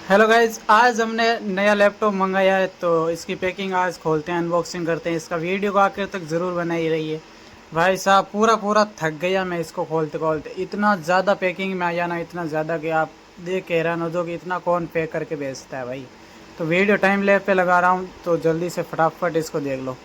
Hello guys, आज हमने नया लैपटॉप मंगाया है तो इसकी पैकिंग आज खोलते हैं, अनबॉक्सिंग करते हैं। इसका वीडियो को आखिर तक ज़रूर बनाई रहिए। भाई साहब पूरा पूरा थक गया मैं इसको खोलते खोलते। इतना ज़्यादा पैकिंग में आया ना, इतना ज़्यादा कि आप देख के हैरान हो जाओगे इतना कौन पैक करके भेजता है भाई। तो वीडियो टाइम लैप पे लगा रहा हूँ तो जल्दी से फटाफट इसको देख लो।